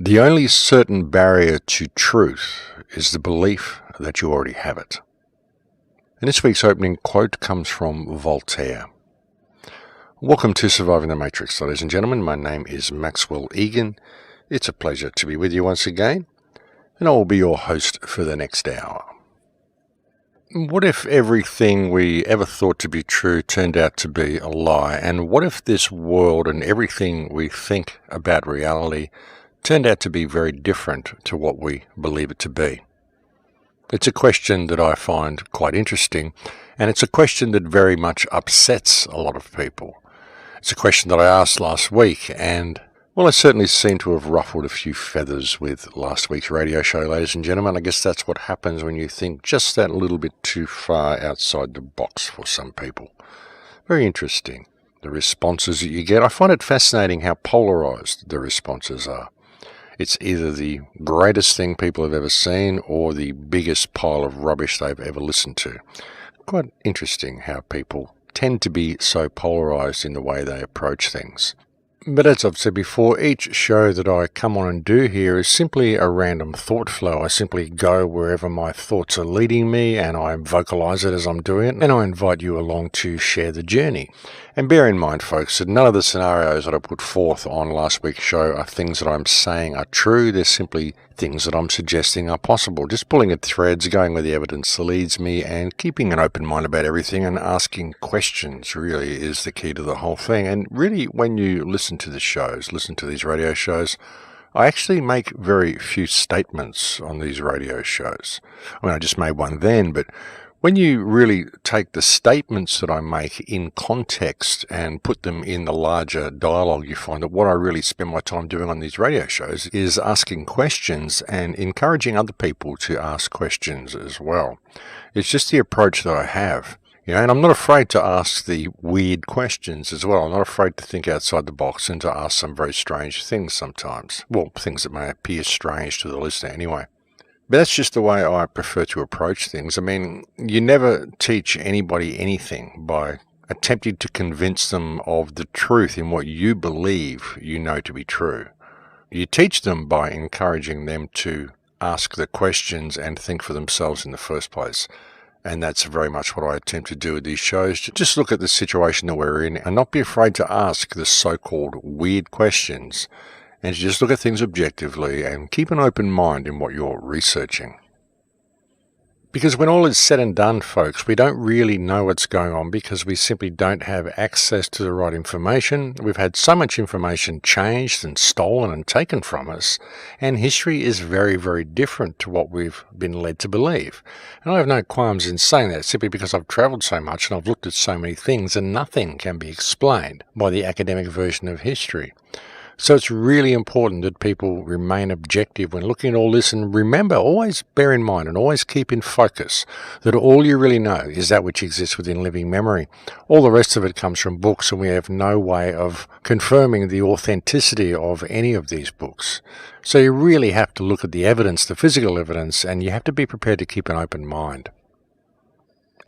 The only certain barrier to truth is the belief that you already have it. And this week's opening quote comes from Voltaire. Welcome to Surviving the Matrix, ladies and gentlemen. My name is Maxwell Egan. It's a pleasure to be with you once again, and I will be your host for the next hour. What if everything we ever thought to be true turned out to be a lie? And what if this world and everything we think about reality turned out to be very different to what we believe it to be? It's a question that I find quite interesting, and it's a question that very much upsets a lot of people. It's a question that I asked last week, and well, I certainly seem to have ruffled a few feathers with last week's radio show, ladies and gentlemen. I guess that's what happens when you think just that little bit too far outside the box for some people. Very interesting, the responses that you get. I find it fascinating how polarized the responses are. It's either the greatest thing people have ever seen or the biggest pile of rubbish they've ever listened to. Quite interesting how people tend to be so polarized in the way they approach things. But as I've said before, each show that I come on and do here is simply a random thought flow. I simply go wherever my thoughts are leading me, and I vocalize it as I'm doing it, and I invite you along to share the journey. And bear in mind, folks, that none of the scenarios that I put forth on last week's show are things that I'm saying are true. They're simply things that I'm suggesting are possible. Just pulling at threads, going where the evidence leads me, and keeping an open mind about everything and asking questions really is the key to the whole thing. And really, when you listen to the shows, listen to these radio shows, I actually make very few statements on these radio shows. I mean, I just made one then, but when you really take the statements that I make in context and put them in the larger dialogue, you find that what I really spend my time doing on these radio shows is asking questions and encouraging other people to ask questions as well. It's just the approach that I have. And I'm not afraid to ask the weird questions as well. I'm not afraid to think outside the box and to ask some very strange things sometimes. Well, things that may appear strange to the listener anyway. But that's just the way I prefer to approach things. I mean, you never teach anybody anything by attempting to convince them of the truth in what you believe you know to be true. You teach them by encouraging them to ask the questions and think for themselves in the first place. And that's very much what I attempt to do with these shows. Just look at the situation that we're in and not be afraid to ask the so-called weird questions, and to just look at things objectively and keep an open mind in what you're researching. Because when all is said and done, folks, we don't really know what's going on because we simply don't have access to the right information. We've had so much information changed and stolen and taken from us, and history is very, very different to what we've been led to believe. And I have no qualms in saying that simply because I've travelled so much and I've looked at so many things, and nothing can be explained by the academic version of history. So it's really important that people remain objective when looking at all this, and remember, always bear in mind and always keep in focus that all you really know is that which exists within living memory. All the rest of it comes from books, and we have no way of confirming the authenticity of any of these books. So you really have to look at the evidence, the physical evidence, and you have to be prepared to keep an open mind.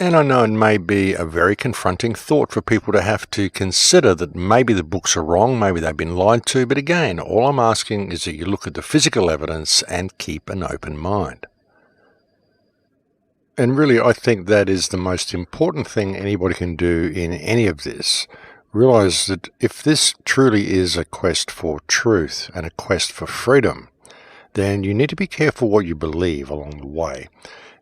And I know it may be a very confronting thought for people to have to consider that maybe the books are wrong, maybe they've been lied to, but again, all I'm asking is that you look at the physical evidence and keep an open mind. And really, I think that is the most important thing anybody can do in any of this. Realize that if this truly is a quest for truth and a quest for freedom, then you need to be careful what you believe along the way.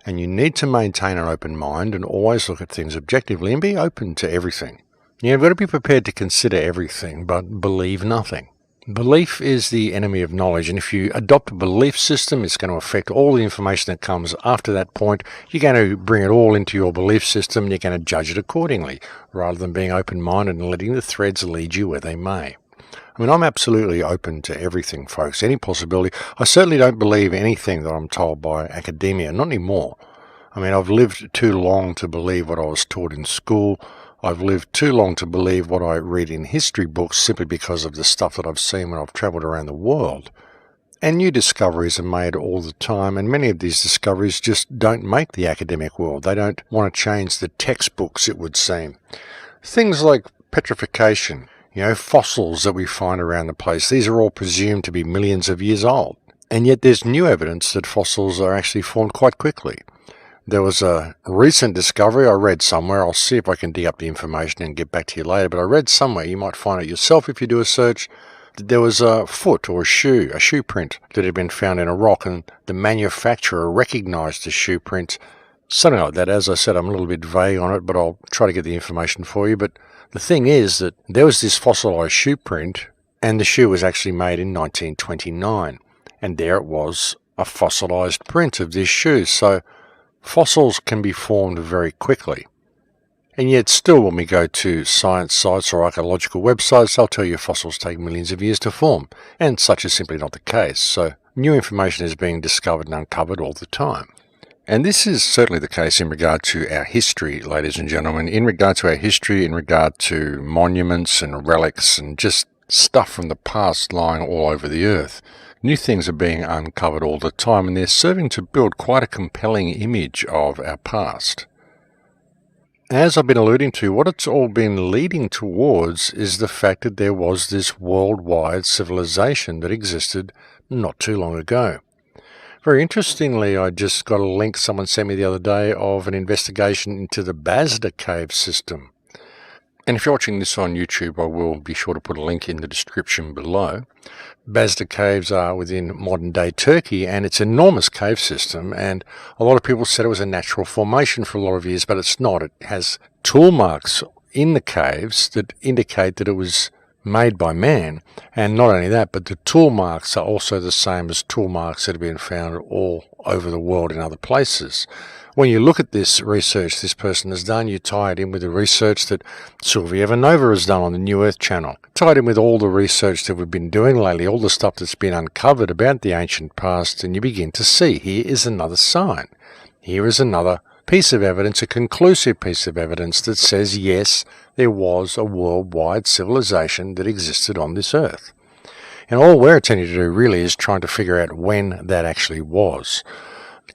And you need to maintain an open mind and always look at things objectively and be open to everything. You've got to be prepared to consider everything, but believe nothing. Belief is the enemy of knowledge, and if you adopt a belief system, it's going to affect all the information that comes after that point. You're going to bring it all into your belief system, and you're going to judge it accordingly, rather than being open-minded and letting the threads lead you where they may. I mean, I'm absolutely open to everything, folks, any possibility. I certainly don't believe anything that I'm told by academia, not anymore. I mean, I've lived too long to believe what I was taught in school. I've lived too long to believe what I read in history books simply because of the stuff that I've seen when I've travelled around the world. And new discoveries are made all the time, and many of these discoveries just don't make the academic world. They don't want to change the textbooks, it would seem. Things like petrification. Fossils that we find around the place. These are all presumed to be millions of years old. And yet there's new evidence that fossils are actually formed quite quickly. There was a recent discovery I read somewhere. I'll see if I can dig up the information and get back to you later. But I read somewhere, you might find it yourself if you do a search, that there was a foot or a shoe print that had been found in a rock, and the manufacturer recognized the shoe print. Something like that. As I said, I'm a little bit vague on it, but I'll try to get the information for you. But the thing is that there was this fossilized shoe print, and the shoe was actually made in 1929. And there it was, a fossilized print of this shoe. So fossils can be formed very quickly. And yet still, when we go to science sites or archaeological websites, they'll tell you fossils take millions of years to form. And such is simply not the case. So new information is being discovered and uncovered all the time. And this is certainly the case in regard to our history, ladies and gentlemen. In regard to our history, in regard to monuments and relics and just stuff from the past lying all over the earth. New things are being uncovered all the time, and they're serving to build quite a compelling image of our past. As I've been alluding to, what it's all been leading towards is the fact that there was this worldwide civilization that existed not too long ago. Very interestingly, I just got a link someone sent me the other day of an investigation into the Bazda cave system. And if you're watching this on YouTube, I will be sure to put a link in the description below. Bazda caves are within modern-day Turkey, and it's an enormous cave system, and a lot of people said it was a natural formation for a lot of years, but it's not. It has tool marks in the caves that indicate that it was made by man, and not only that, but the tool marks are also the same as tool marks that have been found all over the world in other places. When you look at this research this person has done, you tie it in with the research that Sylvia Ivanova has done on the New Earth channel. Tie it in with all the research that we've been doing lately, all the stuff that's been uncovered about the ancient past, and you begin to see here is another sign. Here is another piece of evidence, a conclusive piece of evidence that says, yes, there was a worldwide civilization that existed on this earth. And all we're attempting to do really is trying to figure out when that actually was.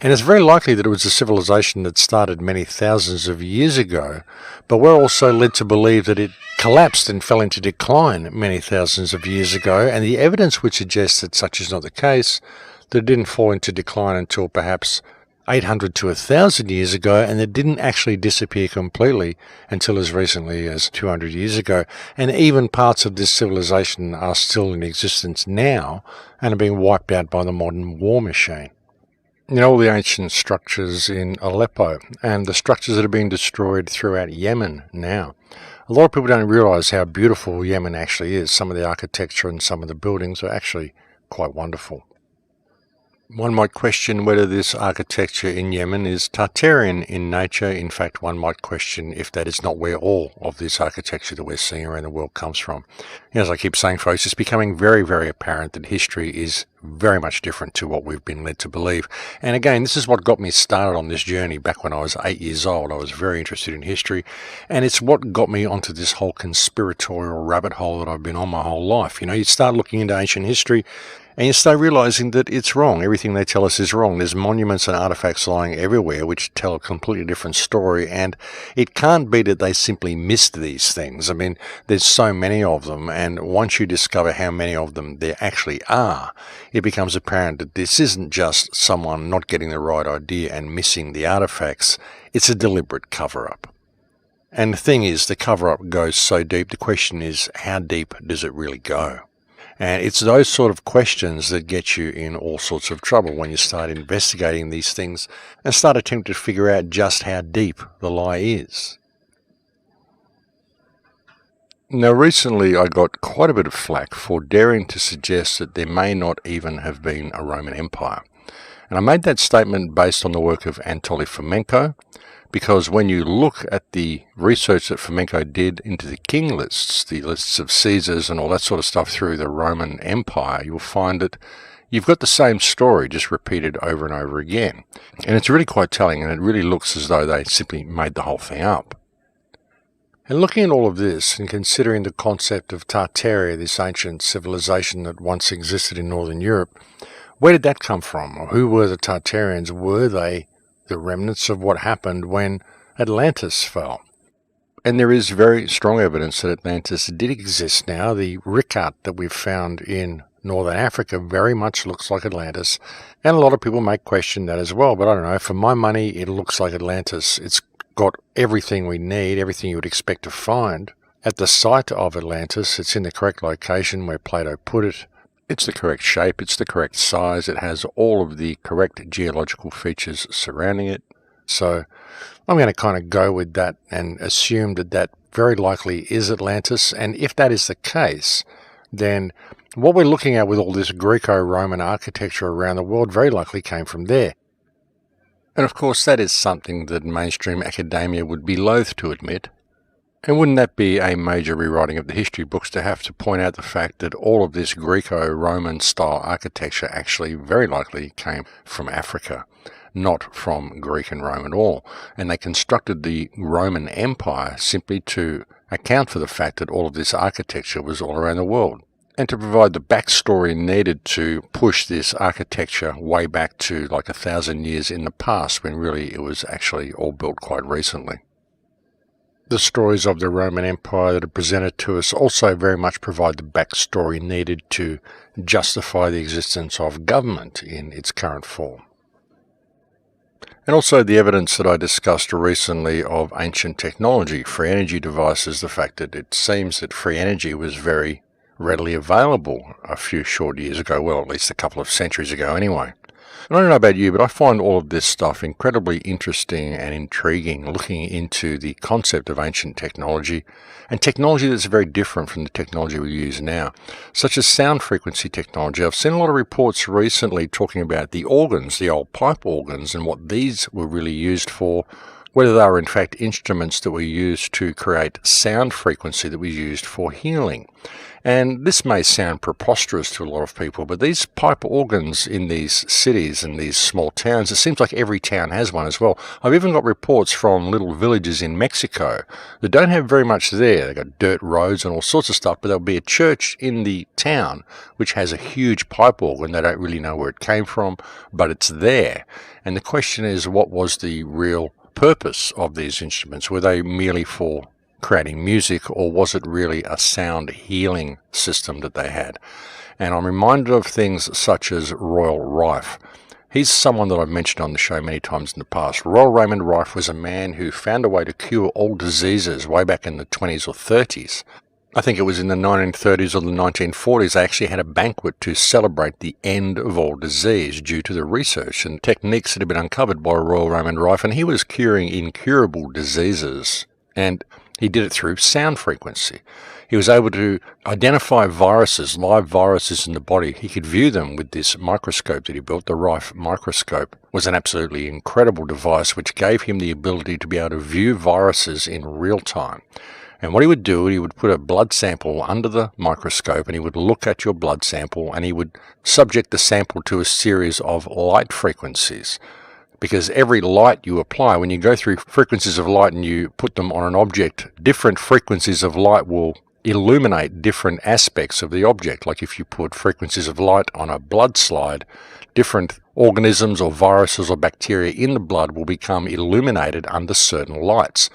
And it's very likely that it was a civilization that started many thousands of years ago, but we're also led to believe that it collapsed and fell into decline many thousands of years ago, and the evidence would suggest that such is not the case, that it didn't fall into decline until perhaps 800 to 1,000 years ago, and it didn't actually disappear completely until as recently as 200 years ago. And even parts of this civilization are still in existence now and are being wiped out by the modern war machine. All the ancient structures in Aleppo and the structures that are being destroyed throughout Yemen now. A lot of people don't realize how beautiful Yemen actually is. Some of the architecture and some of the buildings are actually quite wonderful. One might question whether this architecture in Yemen is Tartarian in nature. In fact, one might question if that is not where all of this architecture that we're seeing around the world comes from. As I keep saying, folks, it's becoming very, very apparent that history is very much different to what we've been led to believe. And again, this is what got me started on this journey back when I was 8 years old. I was very interested in history, and it's what got me onto this whole conspiratorial rabbit hole that I've been on my whole life. You start looking into ancient history, and you start realizing that it's wrong. Everything they tell us is wrong. There's monuments and artifacts lying everywhere which tell a completely different story, and it can't be that they simply missed these things. I mean, there's so many of them, and once you discover how many of them there actually are, it becomes apparent that this isn't just someone not getting the right idea and missing the artifacts. It's a deliberate cover-up. And the thing is, the cover-up goes so deep, the question is, how deep does it really go? And it's those sort of questions that get you in all sorts of trouble when you start investigating these things and start attempting to figure out just how deep the lie is. Now, recently I got quite a bit of flack for daring to suggest that there may not even have been a Roman Empire. And I made that statement based on the work of Anatoly Fomenko, because when you look at the research that Fomenko did into the king lists, the lists of Caesars and all that sort of stuff through the Roman Empire, you'll find that you've got the same story just repeated over and over again. And it's really quite telling, and it really looks as though they simply made the whole thing up. And looking at all of this and considering the concept of Tartaria, this ancient civilization that once existed in Northern Europe, where did that come from? Or who were the Tartarians? Were they the remnants of what happened when Atlantis fell? And there is very strong evidence that Atlantis did exist now. The rick-art that we've found in northern Africa very much looks like Atlantis. And a lot of people may question that as well. But I don't know, for my money, it looks like Atlantis. It's got everything we need, everything you would expect to find at the site of Atlantis. It's in the correct location where Plato put it. It's the correct shape, it's the correct size, it has all of the correct geological features surrounding it. So I'm going to kind of go with that and assume that that very likely is Atlantis. And if that is the case, then what we're looking at with all this Greco-Roman architecture around the world very likely came from there. And of course that is something that mainstream academia would be loath to admit. And wouldn't that be a major rewriting of the history books to have to point out the fact that all of this Greco-Roman style architecture actually very likely came from Africa, not from Greek and Rome at all. And they constructed the Roman Empire simply to account for the fact that all of this architecture was all around the world, and to provide the backstory needed to push this architecture way back to like 1,000 years in the past, when really it was actually all built quite recently. The stories of the Roman Empire that are presented to us also very much provide the backstory needed to justify the existence of government in its current form. And also the evidence that I discussed recently of ancient technology, free energy devices, the fact that it seems that free energy was very readily available a few short years ago, well, at least a couple of centuries ago anyway. And I don't know about you, but I find all of this stuff incredibly interesting and intriguing, looking into the concept of ancient technology, and technology that's very different from the technology we use now, such as sound frequency technology. I've seen a lot of reports recently talking about the organs, the old pipe organs, and what these were really used for, whether they are in fact instruments that were used to create sound frequency that was used for healing. And this may sound preposterous to a lot of people, but these pipe organs in these cities and these small towns, it seems like every town has one as well. I've even got reports from little villages in Mexico that don't have very much there. They've got dirt roads and all sorts of stuff, but there'll be a church in the town which has a huge pipe organ. They don't really know where it came from, but it's there. And the question is, what was the real purpose of these instruments? Were they merely for creating music, or was it really a sound healing system that they had? And I'm reminded of things such as Royal Rife. He's someone that I've mentioned on the show many times in the past. Royal Raymond Rife was a man who found a way to cure all diseases way back in the 20s or 30s. I think it was in the 1930s or the 1940s, they actually had a banquet to celebrate the end of all disease due to the research and techniques that had been uncovered by Royal Raymond Rife, and he was curing incurable diseases. And he did it through sound frequency. He was able to identify viruses, live viruses in the body. He could view them with this microscope that he built. The Rife microscope was an absolutely incredible device which gave him the ability to be able to view viruses in real time. And what he would do, he would put a blood sample under the microscope, and he would look at your blood sample, and he would subject the sample to a series of light frequencies. Because every light you apply, when you go through frequencies of light and you put them on an object, different frequencies of light will illuminate different aspects of the object. Like if you put frequencies of light on a blood slide, different organisms or viruses or bacteria in the blood will become illuminated under certain lights.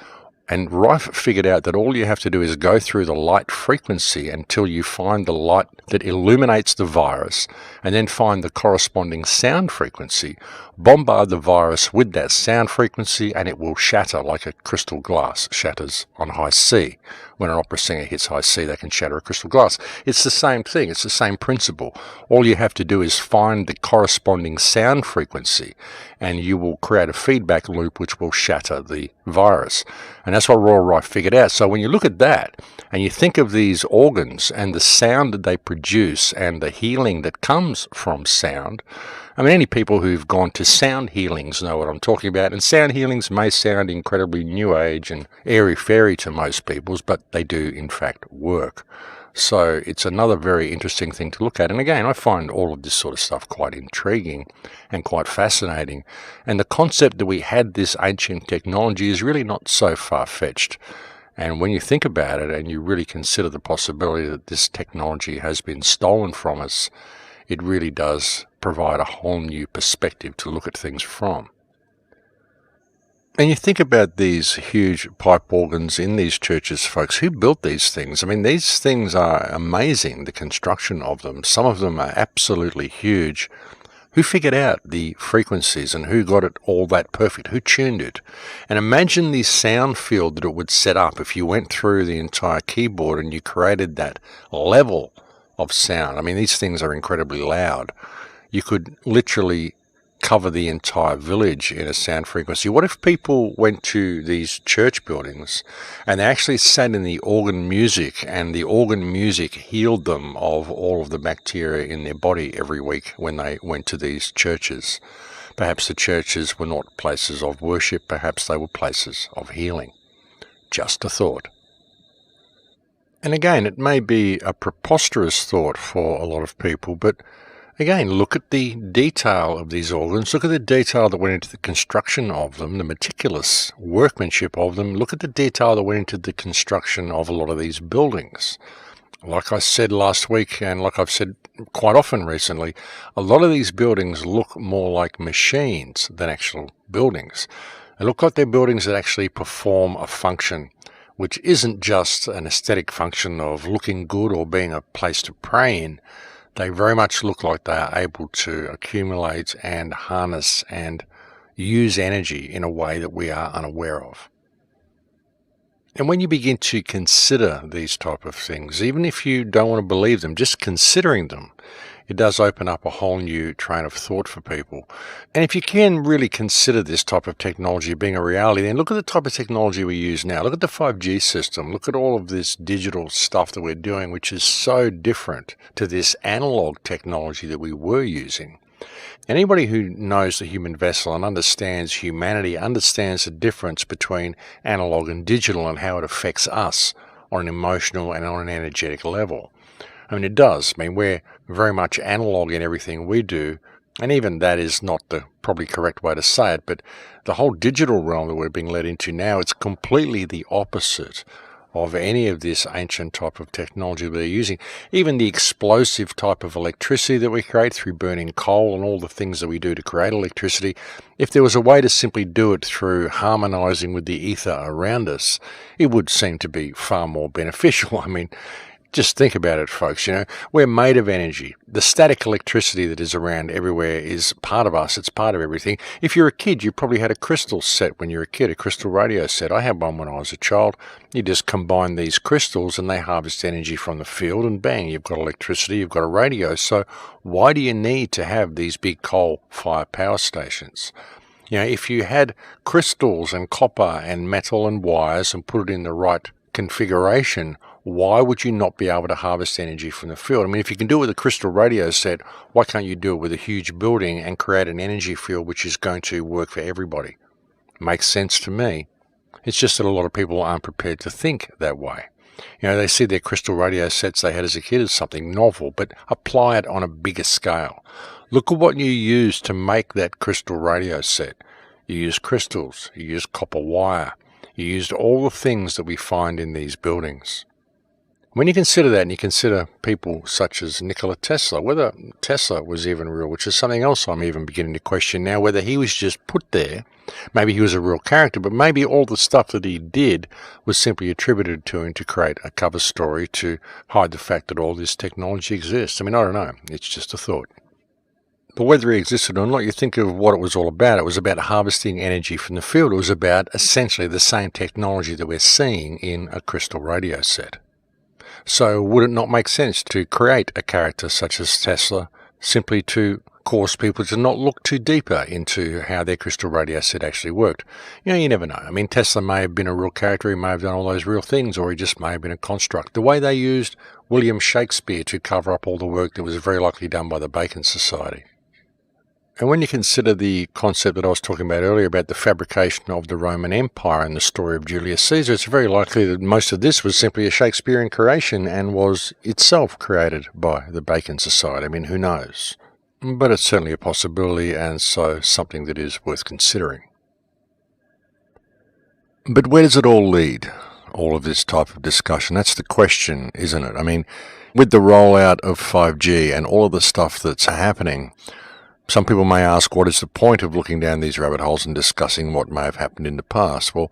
And Rife figured out that all you have to do is go through the light frequency until you find the light that illuminates the virus, and then find the corresponding sound frequency, bombard the virus with that sound frequency, and it will shatter like a crystal glass shatters on high C. When an opera singer hits high C, they can shatter a crystal glass. It's the same thing. It's the same principle. All you have to do is find the corresponding sound frequency, and you will create a feedback loop which will shatter the virus. And that's what Royal Rife figured out. So when you look at that, and you think of these organs and the sound that they produce and the healing that comes from sound, I mean, any people who've gone to sound healings know what I'm talking about. And sound healings may sound incredibly new age and airy-fairy to most people, but they do, in fact, work. So it's another very interesting thing to look at. And again, I find all of this sort of stuff quite intriguing and quite fascinating. And the concept that we had this ancient technology is really not so far-fetched. And when you think about it and you really consider the possibility that this technology has been stolen from us, it really does provide a whole new perspective to look at things from. And you think about these huge pipe organs in these churches, folks. Who built these things? I mean, these things are amazing, the construction of them. Some of them are absolutely huge. Who figured out the frequencies and who got it all that perfect? Who tuned it? And imagine the sound field that it would set up if you went through the entire keyboard and you created that level of sound. I mean, these things are incredibly loud. You could literally cover the entire village in a sound frequency. What if people went to these church buildings and they actually sat in the organ music, and the organ music healed them of all of the bacteria in their body every week when they went to these churches? Perhaps the churches were not places of worship, perhaps they were places of healing. Just a thought. And again, it may be a preposterous thought for a lot of people, but again, look at the detail of these organs. Look at the detail that went into the construction of them, the meticulous workmanship of them. Look at the detail that went into the construction of a lot of these buildings. Like I said last week, and like I've said quite often recently, a lot of these buildings look more like machines than actual buildings. They look like they're buildings that actually perform a function, which isn't just an aesthetic function of looking good or being a place to pray in. They very much look like they are able to accumulate and harness and use energy in a way that we are unaware of. And when you begin to consider these type of things, even if you don't want to believe them, just considering them, it does open up a whole new train of thought for people. And if you can really consider this type of technology being a reality, then look at the type of technology we use now. Look at the 5G system. Look at all of this digital stuff that we're doing, which is so different to this analog technology that we were using. Anybody who knows the human vessel and understands humanity understands the difference between analog and digital and how it affects us on an emotional and on an energetic level. I mean, it does. I mean, we're very much analog in everything we do, and even that is not the probably correct way to say it, but the whole digital realm that we're being led into now, it's completely the opposite of any of this ancient type of technology we're using. Even the explosive type of electricity that we create through burning coal and all the things that we do to create electricity, if there was a way to simply do it through harmonizing with the ether around us, it would seem to be far more beneficial. I mean, just think about it, folks. We're made of energy. The static electricity that is around everywhere is part of us. It's part of everything. If you're a kid, you probably had a crystal set when you were a kid, a crystal radio set. I had one when I was a child. You just combine these crystals and they harvest energy from the field, and bang, you've got electricity, you've got a radio. So why do you need to have these big coal-fired power stations? If you had crystals and copper and metal and wires and put it in the right configuration, why would you not be able to harvest energy from the field? I mean, if you can do it with a crystal radio set, why can't you do it with a huge building and create an energy field which is going to work for everybody? Makes sense to me. It's just that a lot of people aren't prepared to think that way. They see their crystal radio sets they had as a kid as something novel, but apply it on a bigger scale. Look at what you use to make that crystal radio set. You use crystals, you use copper wire, you used all the things that we find in these buildings. When you consider that, and you consider people such as Nikola Tesla, whether Tesla was even real, which is something else I'm even beginning to question now, whether he was just put there, maybe he was a real character, but maybe all the stuff that he did was simply attributed to him to create a cover story to hide the fact that all this technology exists. I mean, I don't know. It's just a thought. But whether he existed or not, you think of what it was all about. It was about harvesting energy from the field. It was about essentially the same technology that we're seeing in a crystal radio set. So would it not make sense to create a character such as Tesla simply to cause people to not look too deeper into how their crystal radio set actually worked? You never know. I mean, Tesla may have been a real character, he may have done all those real things, or he just may have been a construct. The way they used William Shakespeare to cover up all the work that was very likely done by the Bacon Society. And when you consider the concept that I was talking about earlier about the fabrication of the Roman Empire and the story of Julius Caesar, it's very likely that most of this was simply a Shakespearean creation and was itself created by the Bacon Society. I mean, who knows? But it's certainly a possibility, and so something that is worth considering. But where does it all lead, all of this type of discussion? That's the question, isn't it? I mean, with the rollout of 5G and all of the stuff that's happening, Some people may ask, what is the point of looking down these rabbit holes and discussing what may have happened in the past? Well,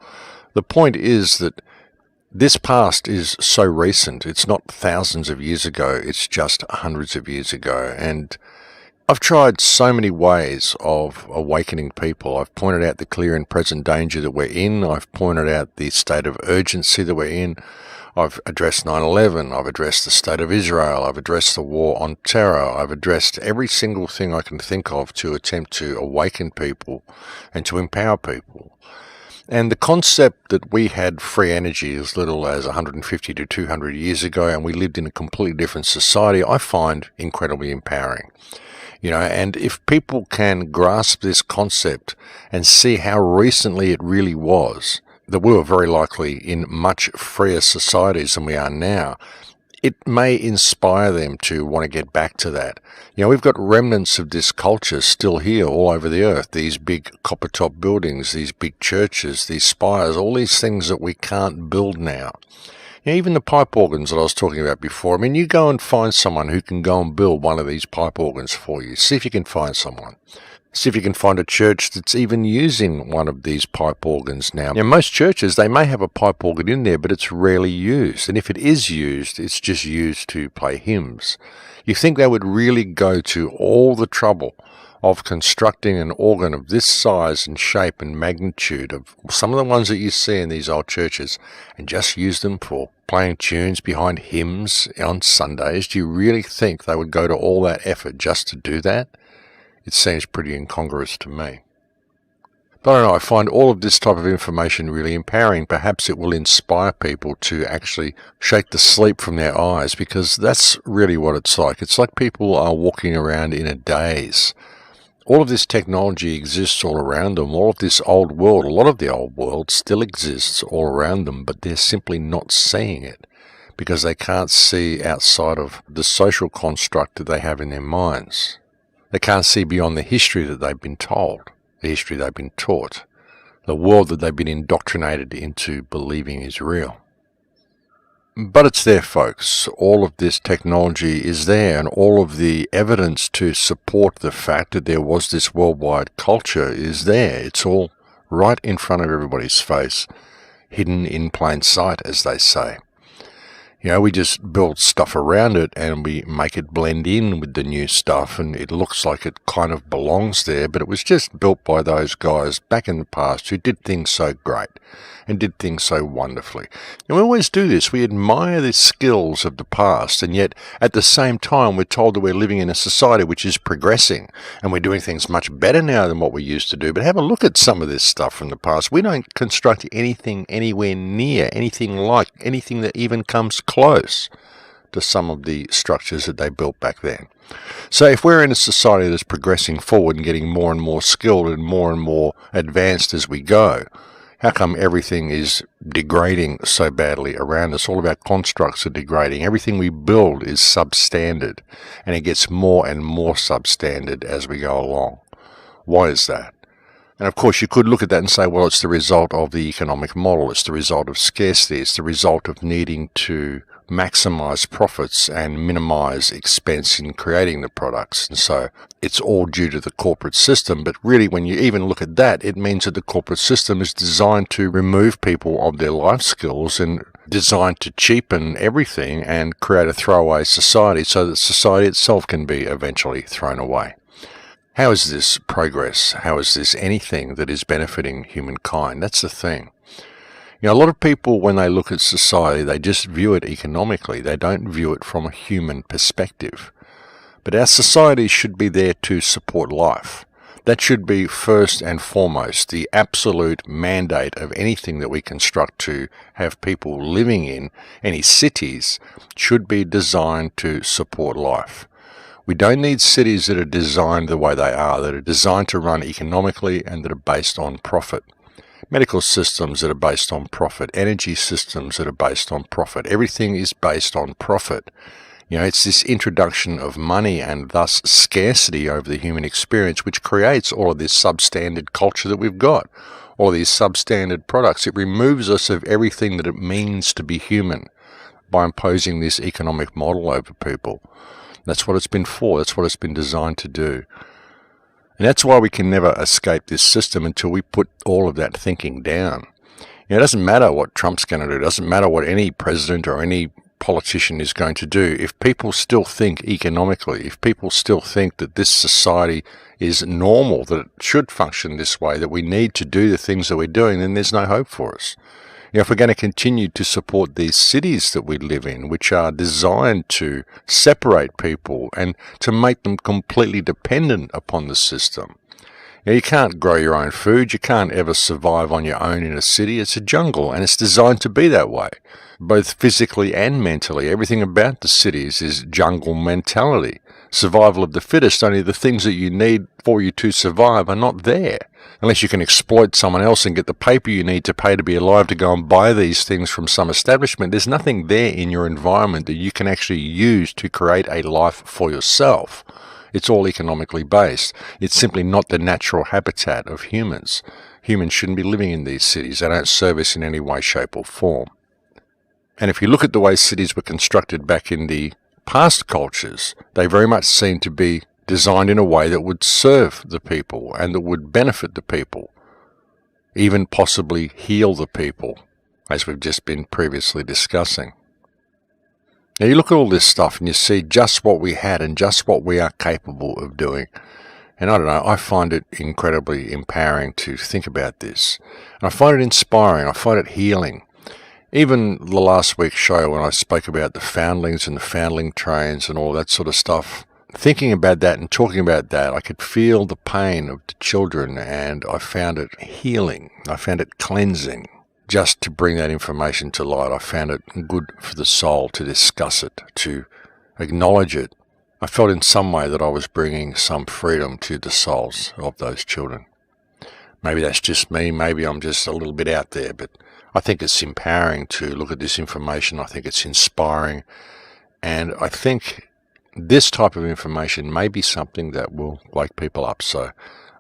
the point is that this past is so recent. It's not thousands of years ago. It's just hundreds of years ago. And I've tried so many ways of awakening people. I've pointed out the clear and present danger that we're in. I've pointed out the state of urgency that we're in. I've addressed 9/11. I've addressed the state of Israel. I've addressed the war on terror. I've addressed every single thing I can think of to attempt to awaken people and to empower people. And the concept that we had free energy as little as 150 to 200 years ago and we lived in a completely different society, I find incredibly empowering. And if people can grasp this concept and see how recently it really was, that we were very likely in much freer societies than we are now, it may inspire them to want to get back to that. We've got remnants of this culture still here all over the earth. These big copper-top buildings, these big churches, these spires, all these things that we can't build now. Even the pipe organs that I was talking about before. You go and find someone who can go and build one of these pipe organs for you. See if you can find someone. See if you can find a church that's even using one of these pipe organs now. Most churches, they may have a pipe organ in there, but it's rarely used. And if it is used, it's just used to play hymns. You think they would really go to all the trouble of constructing an organ of this size and shape and magnitude of some of the ones that you see in these old churches and just use them for playing tunes behind hymns on Sundays? Do you really think they would go to all that effort just to do that? It seems pretty incongruous to me. But I don't know, I find all of this type of information really empowering. Perhaps it will inspire people to actually shake the sleep from their eyes, because that's really what it's like. It's like people are walking around in a daze. All of this technology exists all around them. All of this old world, a lot of the old world still exists all around them, but they're simply not seeing it because they can't see outside of the social construct that they have in their minds. They can't see beyond the history that they've been told, the history they've been taught, the world that they've been indoctrinated into believing is real. But it's there, folks. All of this technology is there, and all of the evidence to support the fact that there was this worldwide culture is there. It's all right in front of everybody's face, hidden in plain sight, as they say. We just build stuff around it and we make it blend in with the new stuff, and it looks like it kind of belongs there, but it was just built by those guys back in the past who did things so great and did things so wonderfully. And we always do this. We admire the skills of the past, and yet at the same time we're told that we're living in a society which is progressing and we're doing things much better now than what we used to do. But have a look at some of this stuff from the past. We don't construct anything anywhere near anything like anything that even comes close to some of the structures that they built back then. So if we're in a society that's progressing forward and getting more and more skilled and more advanced as we go, how come everything is degrading so badly around us? All of our constructs are degrading. Everything we build is substandard, and it gets more and more substandard as we go along. Why is that? And of course, you could look at that and say, well, it's the result of the economic model. It's the result of scarcity. It's the result of needing to maximize profits and minimize expense in creating the products. And so it's all due to the corporate system. But really, when you even look at that, it means that the corporate system is designed to remove people of their life skills and designed to cheapen everything and create a throwaway society so that society itself can be eventually thrown away. How is this progress? How is this anything that is benefiting humankind? That's the thing. A lot of people, when they look at society, they just view it economically. They don't view it from a human perspective. But our society should be there to support life. That should be first and foremost the absolute mandate of anything that we construct to have people living in. Any cities should be designed to support life. We don't need cities that are designed the way they are, that are designed to run economically and that are based on profit. Medical systems that are based on profit, energy systems that are based on profit. Everything is based on profit. It's this introduction of money and thus scarcity over the human experience which creates all of this substandard culture that we've got, all these substandard products. It removes us of everything that it means to be human by imposing this economic model over people. That's what it's been for. That's what it's been designed to do. And that's why we can never escape this system until we put all of that thinking down. It doesn't matter what Trump's going to do. It doesn't matter what any president or any politician is going to do. If people still think economically, if people still think that this society is normal, that it should function this way, that we need to do the things that we're doing, then there's no hope for us. If we're going to continue to support these cities that we live in, which are designed to separate people and to make them completely dependent upon the system. You can't grow your own food. You can't ever survive on your own in a city. It's a jungle, and it's designed to be that way, both physically and mentally. Everything about the cities is jungle mentality. Survival of the fittest, only the things that you need for you to survive are not there. Unless you can exploit someone else and get the paper you need to pay to be alive to go and buy these things from some establishment, there's nothing there in your environment that you can actually use to create a life for yourself. It's all economically based. It's simply not the natural habitat of humans. Humans shouldn't be living in these cities. They don't serve us in any way, shape or form. And if you look at the way cities were constructed back in the past cultures, they very much seem to be designed in a way that would serve the people and that would benefit the people, even possibly heal the people, as we've just been previously discussing. Now you look at all this stuff and you see just what we had and just what we are capable of doing. And I don't know, I find it incredibly empowering to think about this. And I find it inspiring, I find it healing. Even the last week's show when I spoke about the foundlings and the foundling trains and all that sort of stuff, thinking about that and talking about that, I could feel the pain of the children, and I found it healing. I found it cleansing. Just to bring that information to light, I found it good for the soul to discuss it, to acknowledge it. I felt in some way that I was bringing some freedom to the souls of those children. Maybe that's just me, maybe I'm just a little bit out there, but I think it's empowering to look at this information. I think it's inspiring, and I think this type of information may be something that will wake people up. So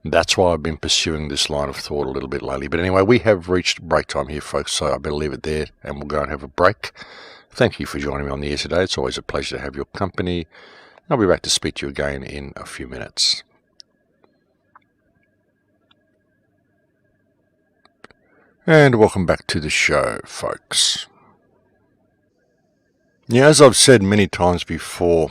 that's why I've been pursuing this line of thought a little bit lately. But anyway, we have reached break time here, folks, so I better leave it there and we'll go and have a break. Thank you for joining me on the air today. It's always a pleasure to have your company. I'll be back to speak to you again in a few minutes. And welcome back to the show, folks. As I've said many times before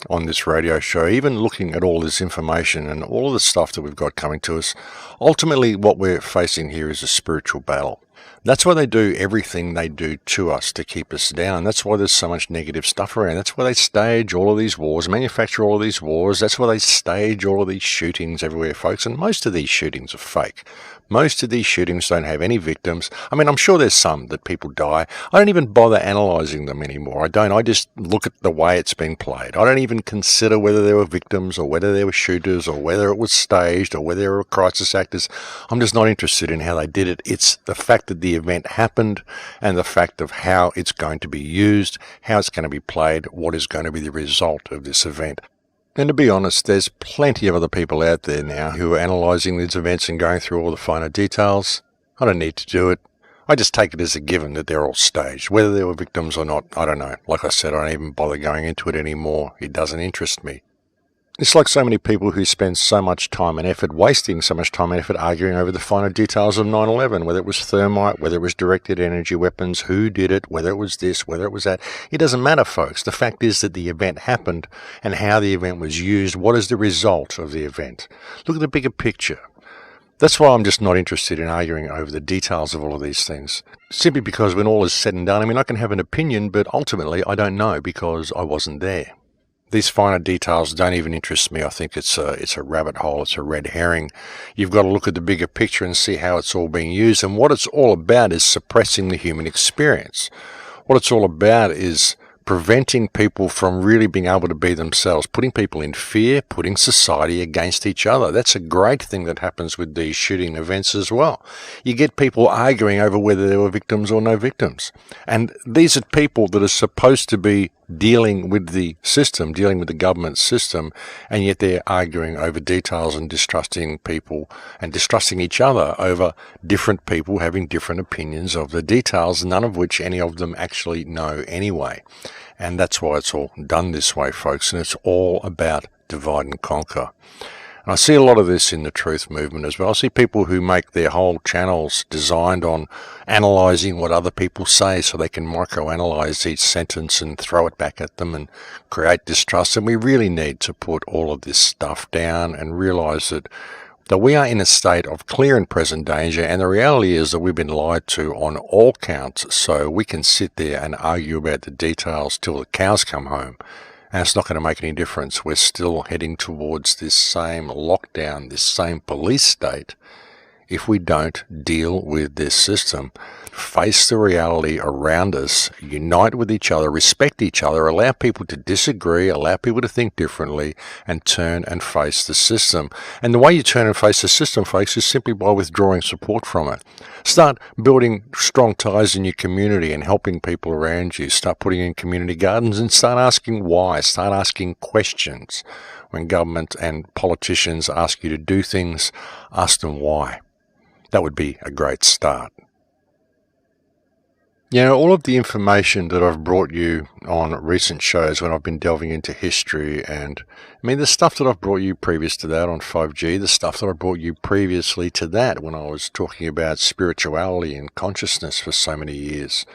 on this radio show, even looking at all this information and all of the stuff that we've got coming to us, ultimately what we're facing here is a spiritual battle. That's why they do everything they do to us to keep us down. That's why there's so much negative stuff around. That's why they stage all of these wars, manufacture all of these wars. That's why they stage all of these shootings everywhere, folks. And most of these shootings are fake. Most of these shootings don't have any victims. I mean, I'm sure there's some that people die. I don't even bother analysing them anymore. I just look at the way it's being played. I don't even consider whether there were victims or whether there were shooters or whether it was staged or whether there were crisis actors. I'm just not interested in how they did it. It's the fact that the event happened and the fact of how it's going to be used, how it's going to be played, what is going to be the result of this event. And to be honest, there's plenty of other people out there now who are analysing these events and going through all the finer details. I don't need to do it. I just take it as a given that they're all staged. Whether there were victims or not, I don't know. Like I said, I don't even bother going into it anymore. It doesn't interest me. It's like so many people who spend so much time and effort, wasting so much time and effort arguing over the finer details of 9/11, whether it was thermite, whether it was directed energy weapons, who did it, whether it was this, whether it was that. It doesn't matter, folks. The fact is that the event happened and how the event was used. What is the result of the event? Look at the bigger picture. That's why I'm just not interested in arguing over the details of all of these things. Simply because when all is said and done, I mean, I can have an opinion, but ultimately I don't know because I wasn't there. These finer details don't even interest me. I think it's a rabbit hole. It's a red herring. You've got to look at the bigger picture and see how it's all being used. And what it's all about is suppressing the human experience. What it's all about is preventing people from really being able to be themselves, putting people in fear, putting society against each other. That's a great thing that happens with these shooting events as well. You get people arguing over whether there were victims or no victims. And these are people that are supposed to be dealing with the system, dealing with the government system, and yet they're arguing over details and distrusting people and distrusting each other over different people having different opinions of the details, none of which any of them actually know anyway. And that's why it's all done this way, folks, and it's all about divide and conquer. And I see a lot of this in the truth movement as well. I see people who make their whole channels designed on analysing what other people say so they can microanalyze each sentence and throw it back at them and create distrust. And we really need to put all of this stuff down and realise that we are in a state of clear and present danger, and the reality is that we've been lied to on all counts, so we can sit there and argue about the details till the cows come home. And it's not going to make any difference. We're still heading towards this same lockdown, this same police state, if we don't deal with this system, face the reality around us, unite with each other, respect each other, allow people to disagree, allow people to think differently, and turn and face the system. And the way you turn and face the system, folks, is simply by withdrawing support from it. Start building strong ties in your community and helping people around you. Start putting in community gardens and start asking why. Start asking questions. When government and politicians ask you to do things, ask them why. That would be a great start. You know, all of the information that I've brought you on recent shows when I've been delving into history, and I mean the stuff that I've brought you previous to that on 5G, the stuff that I brought you previously to that when I was talking about spirituality and consciousness for so many years.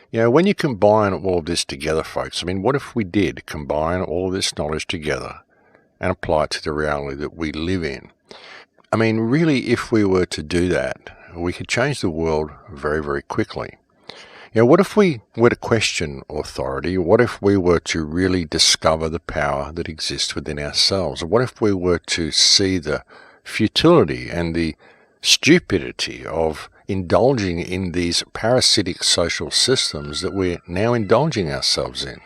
You know, when you combine all of this together, folks, I mean, what if we did combine all of this knowledge together and apply it to the reality that we live in? I mean, really, if we were to do that, we could change the world very, very quickly. You know, what if we were to question authority? What if we were to really discover the power that exists within ourselves? What if we were to see the futility and the stupidity of indulging in these parasitic social systems that we're now indulging ourselves in?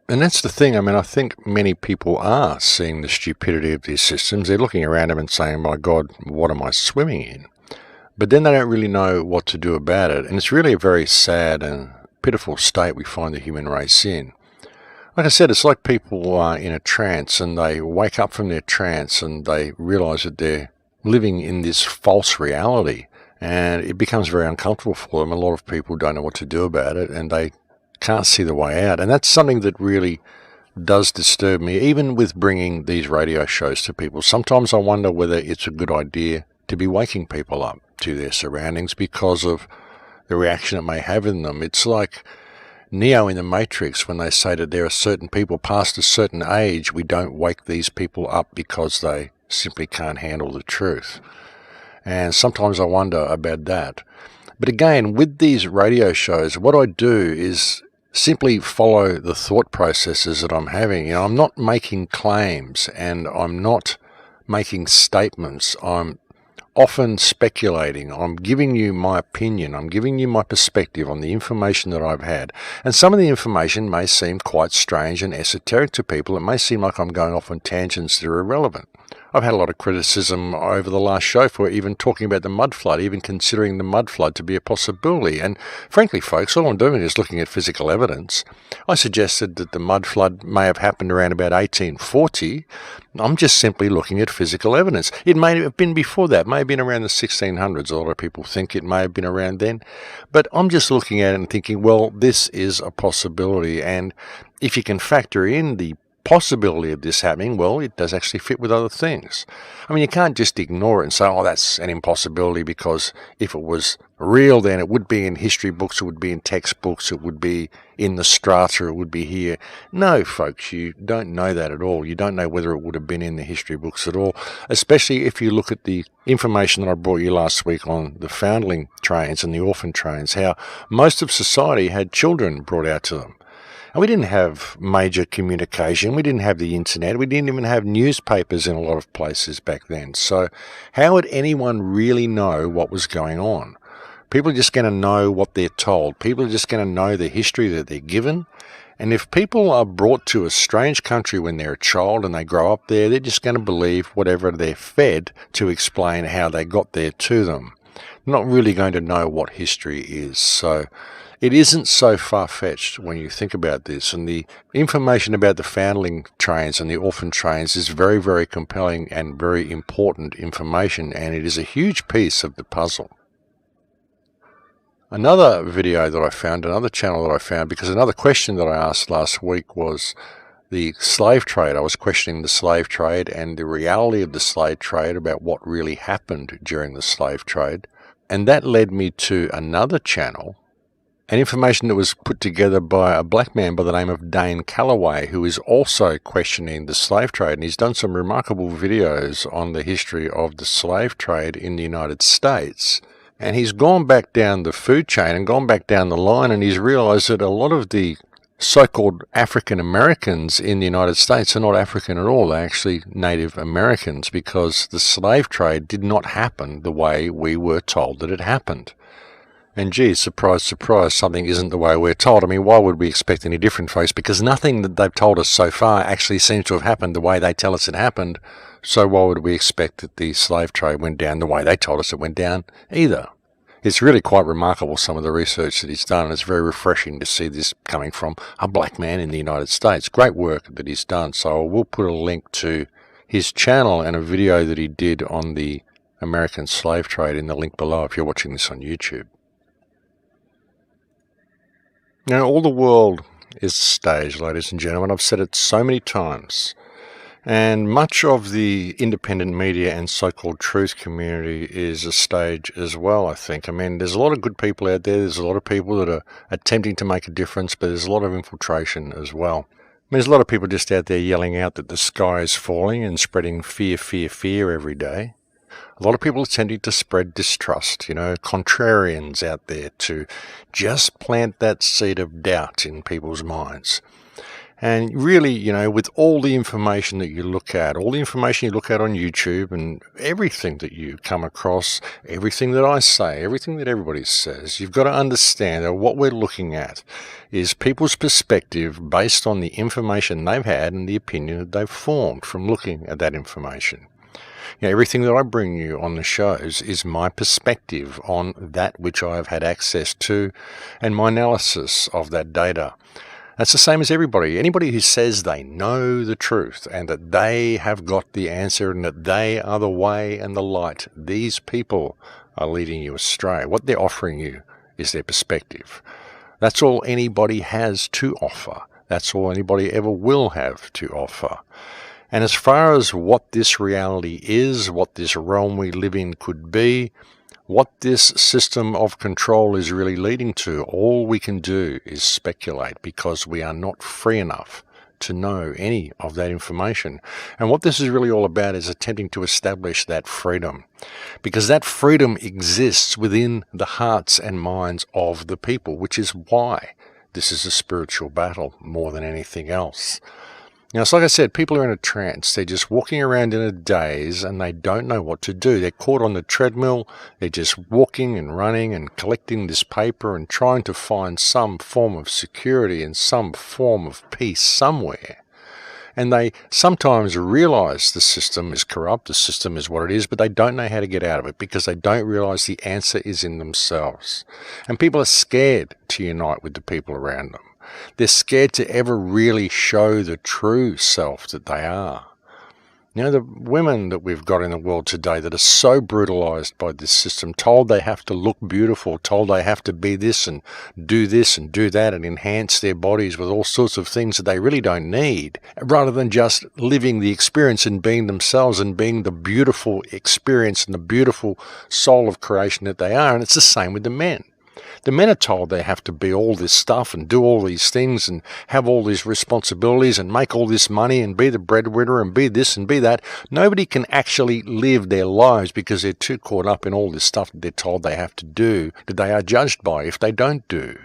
And that's the thing. I mean, I think many people are seeing the stupidity of these systems. They're looking around them and saying, my God, what am I swimming in? But then they don't really know what to do about it. And it's really a very sad and pitiful state we find the human race in. Like I said, it's like people are in a trance and they wake up from their trance and they realize that they're living in this false reality. And it becomes very uncomfortable for them. A lot of people don't know what to do about it and they can't see the way out. And that's something that really does disturb me, even with bringing these radio shows to people. Sometimes I wonder whether it's a good idea to be waking people up to their surroundings because of the reaction it may have in them. It's like Neo in the Matrix when they say that there are certain people past a certain age, we don't wake these people up because they simply can't handle the truth. And sometimes I wonder about that. But again, with these radio shows, what I do is simply follow the thought processes that I'm having. You know, I'm not making claims and I'm not making statements. I'm often speculating. I'm giving you my opinion. I'm giving you my perspective on the information that I've had. And some of the information may seem quite strange and esoteric to people. It may seem like I'm going off on tangents that are irrelevant. I've had a lot of criticism over the last show for even talking about the mud flood, even considering the mud flood to be a possibility. And frankly, folks, all I'm doing is looking at physical evidence. I suggested that the mud flood may have happened around about 1840. I'm just simply looking at physical evidence. It may have been before that. It may have been around the 1600s. A lot of people think it may have been around then. But I'm just looking at it and thinking, well, this is a possibility. And if you can factor in the possibility of this happening, well, it does actually fit with other things. I mean, you can't just ignore it and say, oh, that's an impossibility because if it was real, then it would be in history books, it would be in textbooks, it would be in the strata, it would be here. No, folks, you don't know that at all. You don't know whether it would have been in the history books at all, especially if you look at the information that I brought you last week on the foundling trains and the orphan trains, how most of society had children brought out to them. And we didn't have major communication. We didn't have the internet. We didn't even have newspapers in a lot of places back then. So how would anyone really know what was going on? People are just going to know what they're told. People are just going to know the history that they're given. And if people are brought to a strange country when they're a child and they grow up there, they're just going to believe whatever they're fed to explain how they got there to them. Not really going to know what history is. So it isn't so far-fetched when you think about this, and the information about the foundling trains and the orphan trains is very, very compelling and very important information, and it is a huge piece of the puzzle. Another video that I found, another channel that I found, because another question that I asked last week was the slave trade. I was questioning the slave trade and the reality of the slave trade, about what really happened during the slave trade. And that led me to another channel, and information that was put together by a black man by the name of Dane Calloway, who is also questioning the slave trade. And he's done some remarkable videos on the history of the slave trade in the United States. And he's gone back down the food chain and gone back down the line, and he's realized that a lot of the so-called African Americans in the United States are not African at all. They're actually Native Americans, because the slave trade did not happen the way we were told that it happened. And geez, surprise, surprise, something isn't the way we're told. I mean, why would we expect any different, folks? Because nothing that they've told us so far actually seems to have happened the way they tell us it happened. So why would we expect that the slave trade went down the way they told us it went down either? It's really quite remarkable, some of the research that he's done, and it's very refreshing to see this coming from a black man in the United States. Great work that he's done. So I will put a link to his channel and a video that he did on the American slave trade in the link below if you're watching this on YouTube. Now, all the world is a stage, ladies and gentlemen. I've said it so many times. And much of the independent media and so-called truth community is a stage as well, I think. I mean, there's a lot of good people out there. There's a lot of people that are attempting to make a difference, but there's a lot of infiltration as well. I mean, there's a lot of people just out there yelling out that the sky is falling and spreading fear, fear, fear every day. A lot of people are tending to spread distrust, contrarians out there to just plant that seed of doubt in people's minds. And really, with all the information that you look at, all the information you look at on YouTube and everything that you come across, everything that I say, everything that everybody says, you've got to understand that what we're looking at is people's perspective based on the information they've had and the opinion that they've formed from looking at that information. Everything that I bring you on the shows is my perspective on that which I have had access to and my analysis of that data. That's the same as everybody. Anybody who says they know the truth and that they have got the answer and that they are the way and the light, these people are leading you astray. What they're offering you is their perspective. That's all anybody has to offer. That's all anybody ever will have to offer. And as far as what this reality is, what this realm we live in could be, what this system of control is really leading to, all we can do is speculate, because we are not free enough to know any of that information. And what this is really all about is attempting to establish that freedom, because that freedom exists within the hearts and minds of the people, which is why this is a spiritual battle more than anything else. Now, it's like I said, people are in a trance. They're just walking around in a daze and they don't know what to do. They're caught on the treadmill. They're just walking and running and collecting this paper and trying to find some form of security and some form of peace somewhere. And they sometimes realize the system is corrupt, the system is what it is, but they don't know how to get out of it because they don't realize the answer is in themselves. And people are scared to unite with the people around them. They're scared to ever really show the true self that they are. The women that we've got in the world today that are so brutalized by this system, told they have to look beautiful, told they have to be this and do that and enhance their bodies with all sorts of things that they really don't need, rather than just living the experience and being themselves and being the beautiful experience and the beautiful soul of creation that they are. And it's the same with the men. The men are told they have to be all this stuff and do all these things and have all these responsibilities and make all this money and be the breadwinner and be this and be that. Nobody can actually live their lives because they're too caught up in all this stuff that they're told they have to do, that they are judged by if they don't do.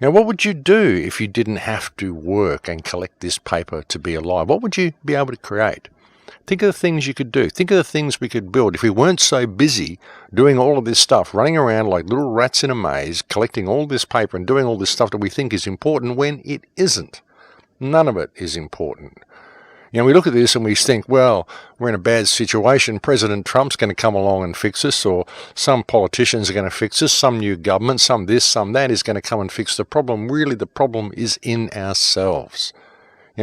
What would you do if you didn't have to work and collect this paper to be alive? What would you be able to create? Think of the things you could do. Think of the things we could build if we weren't so busy doing all of this stuff, running around like little rats in a maze, collecting all this paper and doing all this stuff that we think is important when it isn't. None of it is important. We look at this and we think, well, we're in a bad situation. President Trump's going to come along and fix us, or some politicians are going to fix us, some new government, some this, some that is going to come and fix the problem. Really, the problem is in ourselves.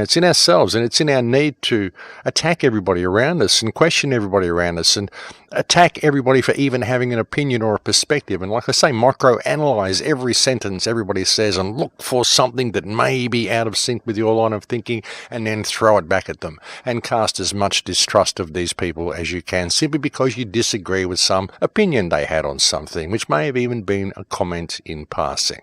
It's in ourselves, and it's in our need to attack everybody around us and question everybody around us and attack everybody for even having an opinion or a perspective. And like I say, microanalyze every sentence everybody says and look for something that may be out of sync with your line of thinking and then throw it back at them and cast as much distrust of these people as you can, simply because you disagree with some opinion they had on something, which may have even been a comment in passing.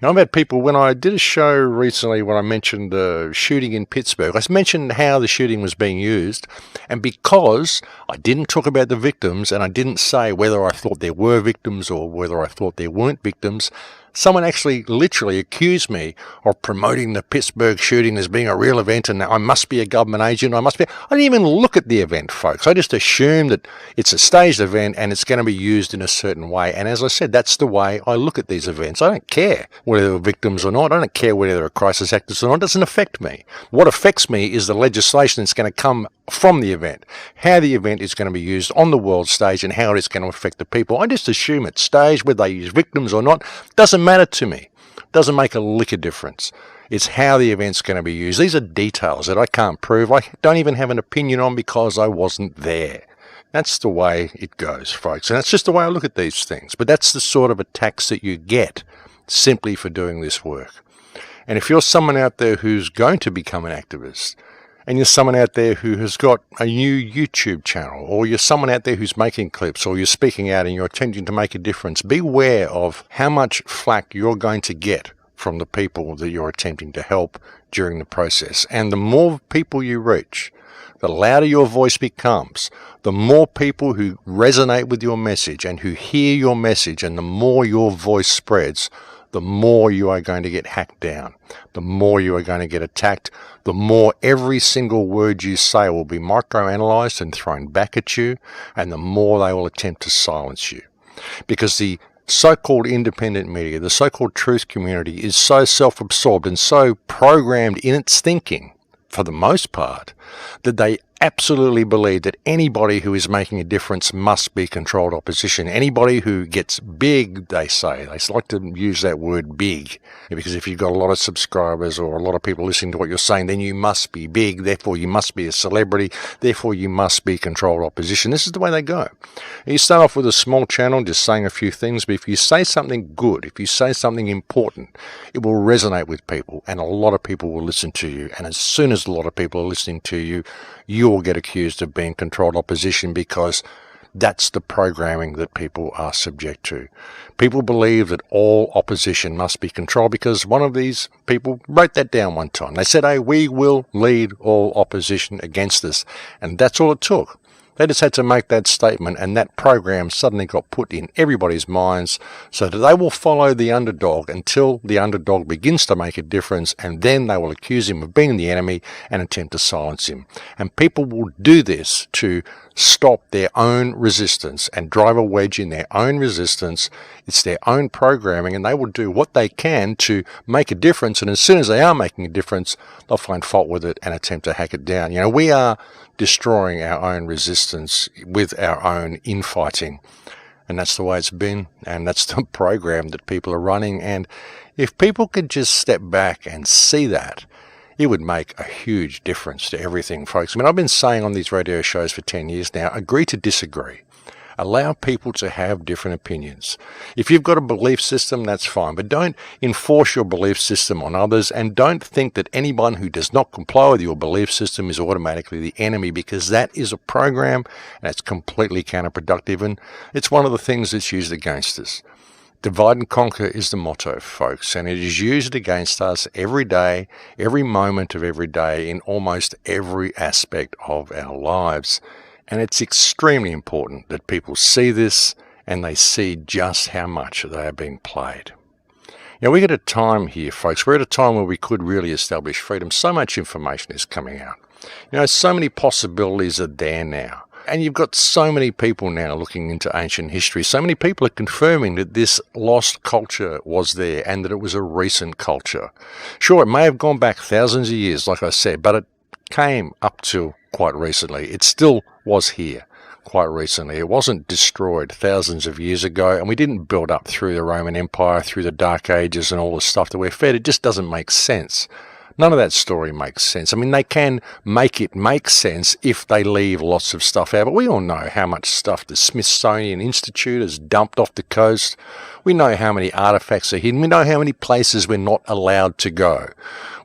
I've had people, when I did a show recently when I mentioned the shooting in Pittsburgh, I mentioned how the shooting was being used, and because I didn't talk about the victims and I didn't say whether I thought there were victims or whether I thought there weren't victims, someone actually literally accused me of promoting the Pittsburgh shooting as being a real event and I must be a government agent. I didn't even look at the event, folks. I just assumed that it's a staged event and it's going to be used in a certain way. And as I said, that's the way I look at these events. I don't care whether they're victims or not. I don't care whether they're crisis actors or not. It doesn't affect me. What affects me is the legislation that's going to come from the event, how the event is going to be used on the world stage and how it is going to affect the people. I just assume it's staged, whether they use victims or not. Doesn't matter to me. Doesn't make a lick of difference. It's how the event's going to be used. These are details that I can't prove. I don't even have an opinion on because I wasn't there. That's the way it goes, folks. And that's just the way I look at these things. But that's the sort of attacks that you get simply for doing this work. And if you're someone out there who's going to become an activist, and you're someone out there who has got a new YouTube channel, or you're someone out there who's making clips, or you're speaking out and you're attempting to make a difference, beware of how much flack you're going to get from the people that you're attempting to help during the process. And the more people you reach, the louder your voice becomes, the more people who resonate with your message and who hear your message, and the more your voice spreads, the more you are going to get hacked down, the more you are going to get attacked, the more every single word you say will be microanalyzed and thrown back at you, and the more they will attempt to silence you. Because the so-called independent media, the so-called truth community, is so self-absorbed and so programmed in its thinking, for the most part, that they absolutely believe that anybody who is making a difference must be controlled opposition. Anybody who gets big, they say, they like to use that word big, because if you've got a lot of subscribers or a lot of people listening to what you're saying, then you must be big, therefore you must be a celebrity, therefore you must be controlled opposition. This is the way they go. You start off with a small channel, just saying a few things, but if you say something good, if you say something important, it will resonate with people, and a lot of people will listen to you. And as soon as a lot of people are listening to you, you will get accused of being controlled opposition, because that's the programming that people are subject to. People believe that all opposition must be controlled because one of these people wrote that down one time. They said, hey, we will lead all opposition against us. And that's all it took. They just had to make that statement, and that program suddenly got put in everybody's minds so that they will follow the underdog until the underdog begins to make a difference, and then they will accuse him of being the enemy and attempt to silence him. And people will do this to stop their own resistance and drive a wedge in their own resistance. It's their own programming, and they will do what they can to make a difference. And as soon as they are making a difference, they'll find fault with it and attempt to hack it down. We are destroying our own resistance with our own infighting. And that's the way it's been, and that's the program that people are running. And if people could just step back and see that, it would make a huge difference to everything, folks. I've been saying on these radio shows for 10 years now, agree to disagree. Allow people to have different opinions. If you've got a belief system, that's fine, but don't enforce your belief system on others, and don't think that anyone who does not comply with your belief system is automatically the enemy, because that is a program and it's completely counterproductive, and it's one of the things that's used against us. Divide and conquer is the motto, folks, and it is used against us every day, every moment of every day, in almost every aspect of our lives. And it's extremely important that people see this and they see just how much they are being played. We're at a time here, folks, we're at a time where we could really establish freedom. So much information is coming out. So many possibilities are there now. And you've got so many people now looking into ancient history. So many people are confirming that this lost culture was there and that it was a recent culture. Sure, it may have gone back thousands of years, like I said, but it came up to quite recently. It still was here quite recently. It wasn't destroyed thousands of years ago, and we didn't build up through the Roman Empire, through the Dark Ages and all the stuff that we're fed. It just doesn't make sense. None of that story makes sense. I mean, they can make it make sense if they leave lots of stuff out, but we all know how much stuff the Smithsonian Institute has dumped off the coast. We know how many artifacts are hidden. We know how many places we're not allowed to go.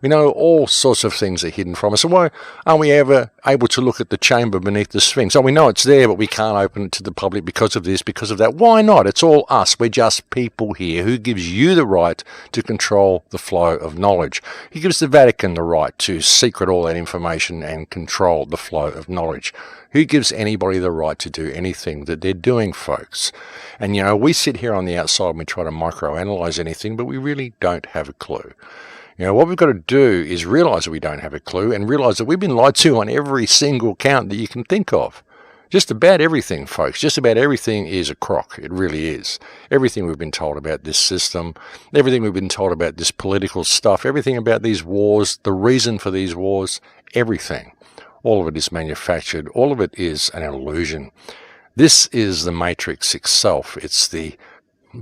We know all sorts of things are hidden from us. And why aren't we ever able to look at the chamber beneath the Sphinx? Oh, we know it's there, but we can't open it to the public because of this, because of that. Why not? It's all us. We're just people here. Who gives you the right to control the flow of knowledge? Who gives the Vatican the right to secret all that information and control the flow of knowledge? Who gives anybody the right to do anything that they're doing, folks? And, we sit here on the outside and we try to microanalyze anything, but we really don't have a clue. What we've got to do is realize that we don't have a clue and realize that we've been lied to on every single count that you can think of. Just about everything, folks. Just about everything is a crock. It really is. Everything we've been told about this system, everything we've been told about this political stuff, everything about these wars, the reason for these wars, everything. All of it is manufactured. All of it is an illusion. This is the matrix itself. It's the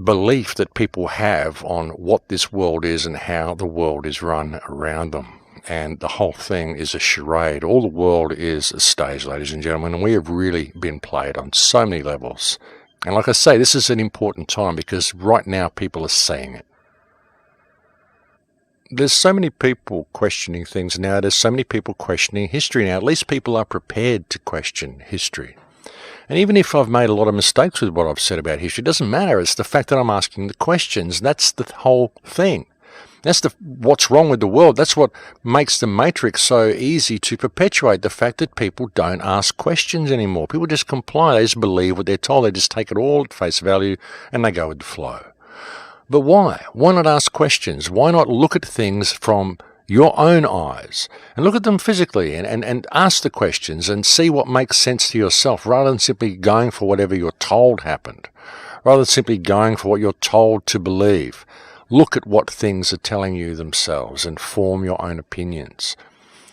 belief that people have on what this world is and how the world is run around them. And the whole thing is a charade. All the world is a stage, ladies and gentlemen, and we have really been played on so many levels. And like I say, this is an important time because right now people are seeing it. There's so many people questioning things now. There's so many people questioning history now. At least people are prepared to question history. And even if I've made a lot of mistakes with what I've said about history, it doesn't matter. It's the fact that I'm asking the questions. That's the whole thing. That's what's wrong with the world. That's what makes the matrix so easy to perpetuate, the fact that people don't ask questions anymore. People just comply. They just believe what they're told. They just take it all at face value and they go with the flow. But why? Why not ask questions? Why not look at things from your own eyes and look at them physically and ask the questions and see what makes sense to yourself rather than simply going for whatever you're told happened, rather than simply going for what you're told to believe. Look at what things are telling you themselves and form your own opinions.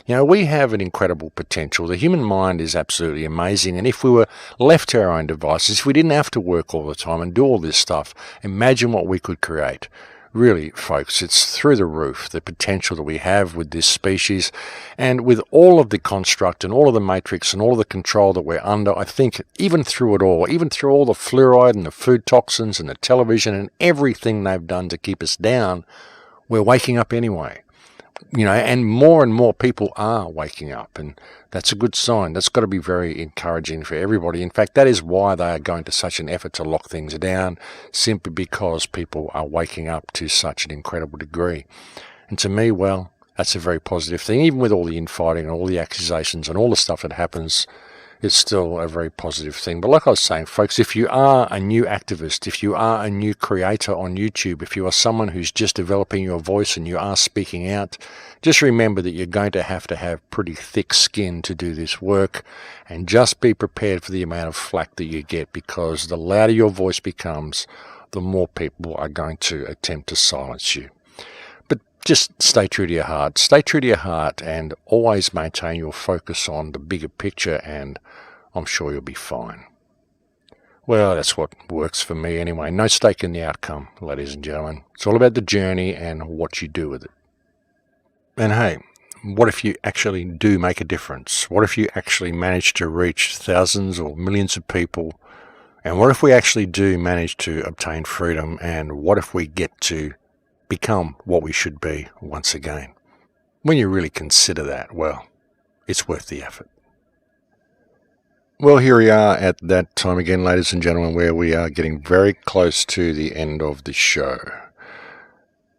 We have an incredible potential. The human mind is absolutely amazing. And if we were left to our own devices, if we didn't have to work all the time and do all this stuff, imagine what we could create. Really, folks, it's through the roof, the potential that we have with this species. And with all of the construct and all of the matrix and all of the control that we're under, I think even through it all, even through all the fluoride and the food toxins and the television and everything they've done to keep us down, we're waking up anyway. And more people are waking up, and that's a good sign. That's got to be very encouraging for everybody. In fact, that is why they are going to such an effort to lock things down, simply because people are waking up to such an incredible degree. And to me, well, that's a very positive thing. Even with all the infighting and all the accusations and all the stuff that happens, it's still a very positive thing. But like I was saying, folks, if you are a new activist, if you are a new creator on YouTube, if you are someone who's just developing your voice and you are speaking out, just remember that you're going to have pretty thick skin to do this work, and just be prepared for the amount of flack that you get, because the louder your voice becomes, the more people are going to attempt to silence you. But just stay true to your heart. Stay true to your heart and always maintain your focus on the bigger picture, and I'm sure you'll be fine. Well, that's what works for me anyway. No stake in the outcome, ladies and gentlemen. It's all about the journey and what you do with it. And hey, what if you actually do make a difference? What if you actually manage to reach thousands or millions of people? And what if we actually do manage to obtain freedom? And what if we get to become what we should be once again? When you really consider that, well, it's worth the effort. Well, here we are at that time again, ladies and gentlemen, where we are getting very close to the end of the show.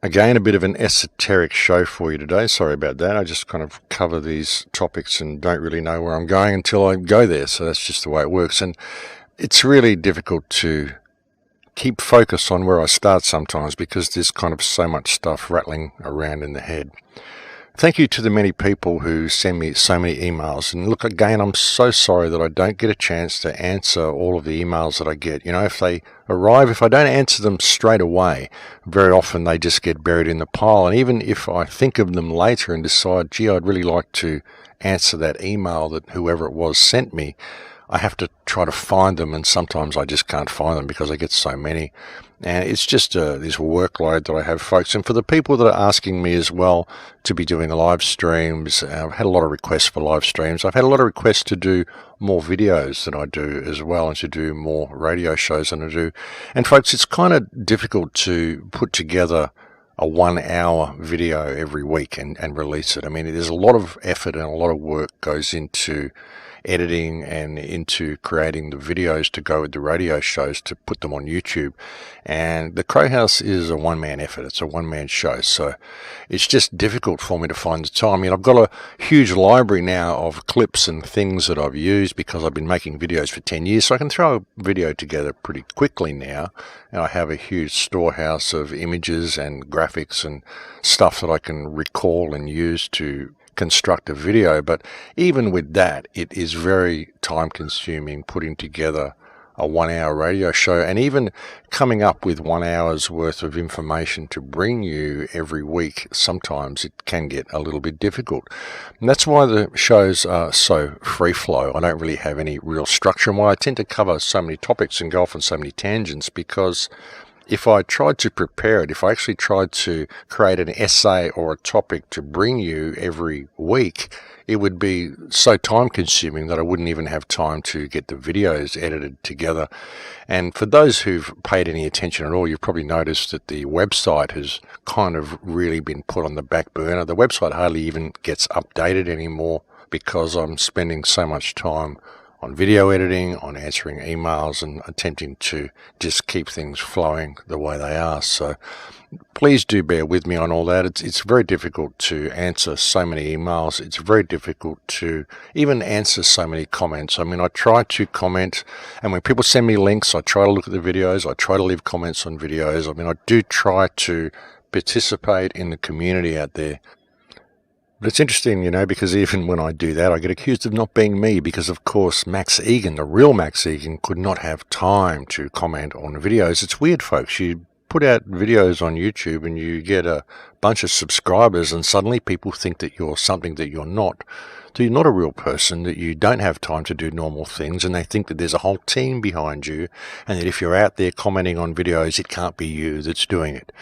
Again, a bit of an esoteric show for you today. Sorry about that. I just kind of cover these topics and don't really know where I'm going until I go there. So that's just the way it works. And it's really difficult to keep focus on where I start sometimes, because there's kind of so much stuff rattling around in the head. Thank you to the many people who send me so many emails. And look, again, I'm so sorry that I don't get a chance to answer all of the emails that I get. If they arrive, if I don't answer them straight away, very often they just get buried in the pile. And even if I think of them later and decide, gee, I'd really like to answer that email that whoever it was sent me, I have to try to find them, and sometimes I just can't find them because I get so many. And it's just this workload that I have, folks. And for the people that are asking me as well to be doing live streams, I've had a lot of requests for live streams. I've had a lot of requests to do more videos than I do as well, and to do more radio shows than I do. And folks, it's kind of difficult to put together a 1 hour video every week and release it. I mean, there's a lot of effort and a lot of work goes into editing and into creating the videos to go with the radio shows to put them on YouTube. And the Crow House is a one-man effort. It's a one-man show. So it's just difficult for me to find the time. I mean, I've got a huge library now of clips and things that I've used because I've been making videos for 10 years. So I can throw a video together pretty quickly now. And I have a huge storehouse of images and graphics and stuff that I can recall and use to construct a video. But even with that, it is very time consuming putting together a 1 hour radio show, and even coming up with 1 hour's worth of information to bring you every week. Sometimes it can get a little bit difficult, and that's why the shows are so free flow. I don't really have any real structure, and why I tend to cover so many topics and go off on so many tangents, because if I tried to prepare it, if I actually tried to create an essay or a topic to bring you every week, it would be so time consuming that I wouldn't even have time to get the videos edited together. And for those who've paid any attention at all, you've probably noticed that the website has kind of really been put on the back burner. The website hardly even gets updated anymore because I'm spending so much time on video editing, on answering emails, and attempting to just keep things flowing the way they are. So please do bear with me on all that. It's very difficult to answer so many emails. It's very difficult to even answer so many comments. I mean, I try to comment, and when people send me links, I try to look at the videos. I try to leave comments on videos. I mean, I do try to participate in the community out there. But it's interesting, because even when I do that, I get accused of not being me because, of course, Max Egan, the real Max Egan, could not have time to comment on videos. It's weird, folks. You put out videos on YouTube and you get a bunch of subscribers, and suddenly people think that you're something that you're not. So you're not a real person, that you don't have time to do normal things, and they think that there's a whole team behind you, and that if you're out there commenting on videos, it can't be you that's doing it.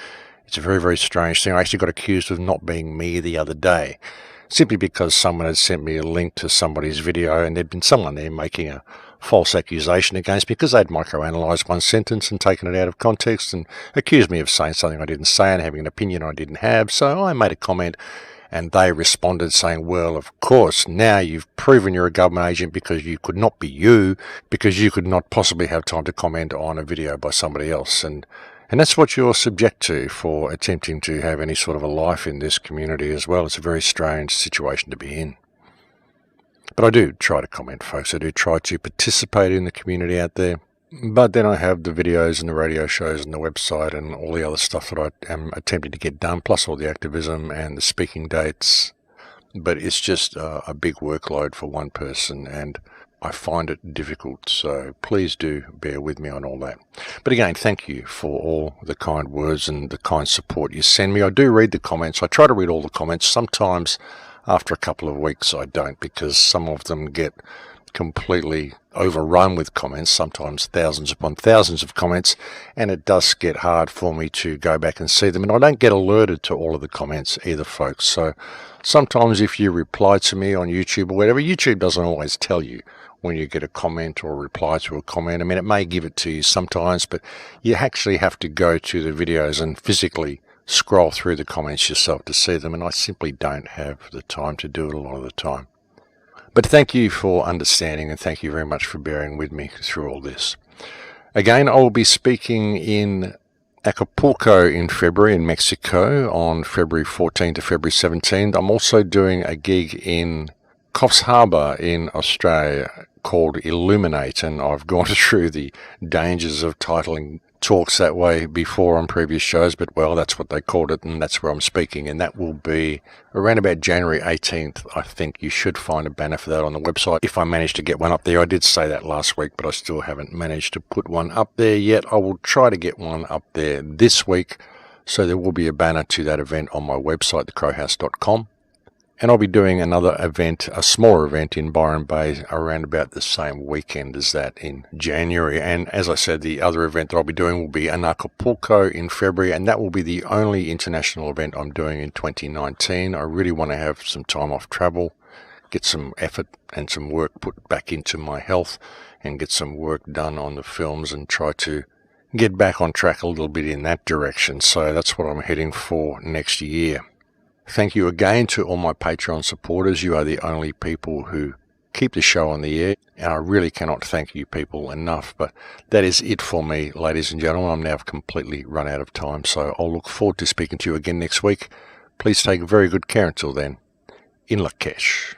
It's a very, very strange thing. I actually got accused of not being me the other day, simply because someone had sent me a link to somebody's video, and there'd been someone there making a false accusation against me because they'd microanalyzed one sentence and taken it out of context and accused me of saying something I didn't say and having an opinion I didn't have. So I made a comment, and they responded saying, well, of course, now you've proven you're a government agent because you could not be you, because you could not possibly have time to comment on a video by somebody else. And that's what you're subject to for attempting to have any sort of a life in this community as well. It's a very strange situation to be in. But I do try to comment, folks. I do try to participate in the community out there. But then I have the videos and the radio shows and the website and all the other stuff that I am attempting to get done, plus all the activism and the speaking dates. But it's just a big workload for one person, and I find it difficult, so please do bear with me on all that. But again, thank you for all the kind words and the kind support you send me. I do read the comments. I try to read all the comments. Sometimes after a couple of weeks I don't, because some of them get completely overrun with comments, sometimes thousands upon thousands of comments, and it does get hard for me to go back and see them. And I don't get alerted to all of the comments either, folks. So sometimes if you reply to me on YouTube or whatever, YouTube doesn't always tell you when you get a comment or a reply to a comment. I mean, it may give it to you sometimes, but you actually have to go to the videos and physically scroll through the comments yourself to see them, and I simply don't have the time to do it a lot of the time. But thank you for understanding, and thank you very much for bearing with me through all this. Again, I will be speaking in Acapulco in February in Mexico on February 14th to February 17th. I'm also doing a gig in Coffs Harbour in Australia called Illuminate, and I've gone through the dangers of titling talks that way before on previous shows, but well, that's what they called it, and that's where I'm speaking, and that will be around about January 18th. I think you should find a banner for that on the website if I manage to get one up there. I did say that last week, but I still haven't managed to put one up there yet. I will try to get one up there this week, so there will be a banner to that event on my website, thecrowhouse.com. And I'll be doing another event, a smaller event in Byron Bay around about the same weekend as that in January. And as I said, the other event that I'll be doing will be in Acapulco in February, and that will be the only international event I'm doing in 2019. I really want to have some time off travel, get some effort and some work put back into my health, and get some work done on the films and try to get back on track a little bit in that direction. So that's what I'm heading for next year. Thank you again to all my Patreon supporters. You are the only people who keep the show on the air, and I really cannot thank you people enough. But that is it for me, ladies and gentlemen. I'm now completely run out of time, so I'll look forward to speaking to you again next week. Please take very good care until then. In Lakesh.